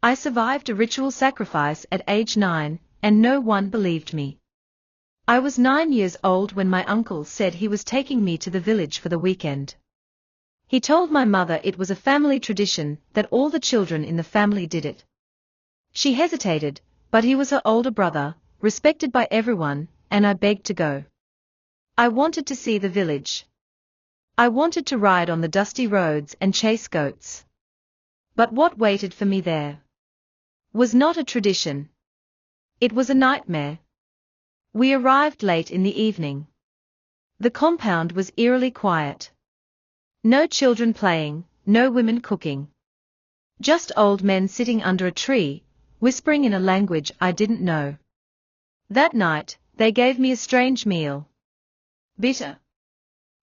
I survived a ritual sacrifice at age 9, and no one believed me. I was 9 years old when my uncle said he was taking me to the village for the weekend. He told my mother it was a family tradition that all the children in the family did it. She hesitated, but he was her older brother, respected by everyone, and I begged to go. I wanted to see the village. I wanted to ride on the dusty roads and chase goats. But what waited for me there was not a tradition. It was a nightmare. We arrived late in the evening. The compound was eerily quiet. No children playing, no women cooking. Just old men sitting under a tree, whispering in a language I didn't know. That night, they gave me a strange meal. Bitter.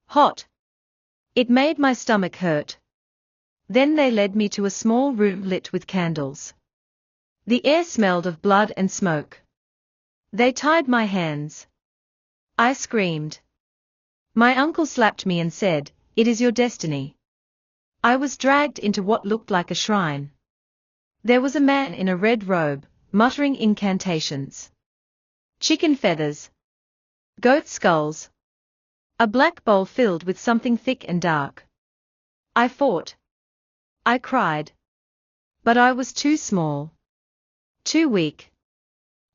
Hot. It made my stomach hurt. Then they led me to a small room lit with candles. The air smelled of blood and smoke. They tied my hands. I screamed. My uncle slapped me and said, "It is your destiny." I was dragged into what looked like a shrine. There was a man in a red robe, muttering incantations. Chicken feathers. Goat skulls. A black bowl filled with something thick and dark. I fought. I cried. But I was too small. Too weak.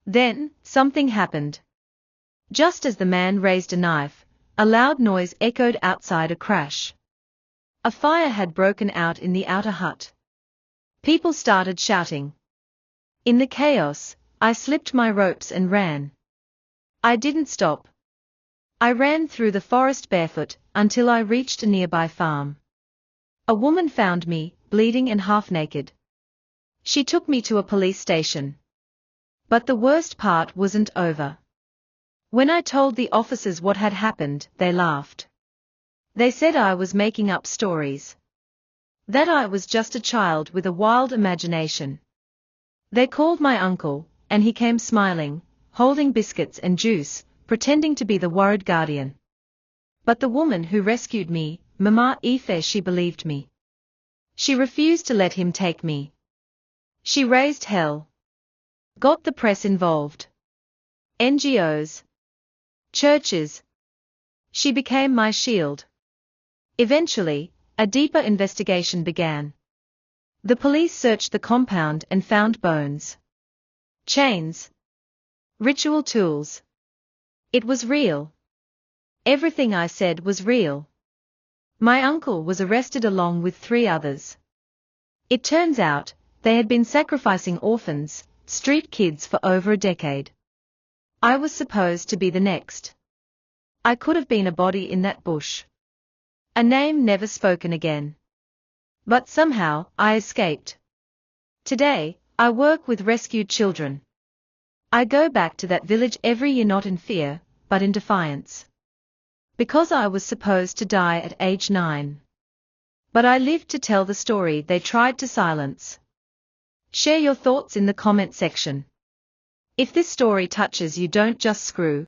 Then, something happened. Just as the man raised a knife, a loud noise echoed outside. A crash. A fire had broken out in the outer hut. People started shouting. In the chaos, I slipped my ropes and ran. I didn't stop. I ran through the forest barefoot, until I reached a nearby farm. A woman found me, bleeding and half-naked. She took me to a police station. But the worst part wasn't over. When I told the officers what had happened, they laughed. They said I was making up stories. That I was just a child with a wild imagination. They called my uncle, and he came smiling, holding biscuits and juice, pretending to be the worried guardian. But the woman who rescued me, Mama Ife, she believed me. She refused to let him take me. She raised hell. Got the press involved. NGOs. Churches. She became my shield. Eventually, a deeper investigation began. The police searched the compound and found bones. Chains. Ritual tools. It was real. Everything I said was real. My uncle was arrested along with 3 others. It turns out, they had been sacrificing orphans, street kids for over a decade. I was supposed to be the next. I could have been a body in that bush. A name never spoken again. But somehow, I escaped. Today, I work with rescued children. I go back to that village every year, not in fear, but in defiance. Because I was supposed to die at age 9. But I lived to tell the story they tried to silence. Share your thoughts in the comment section. If this story touches you, don't just screw,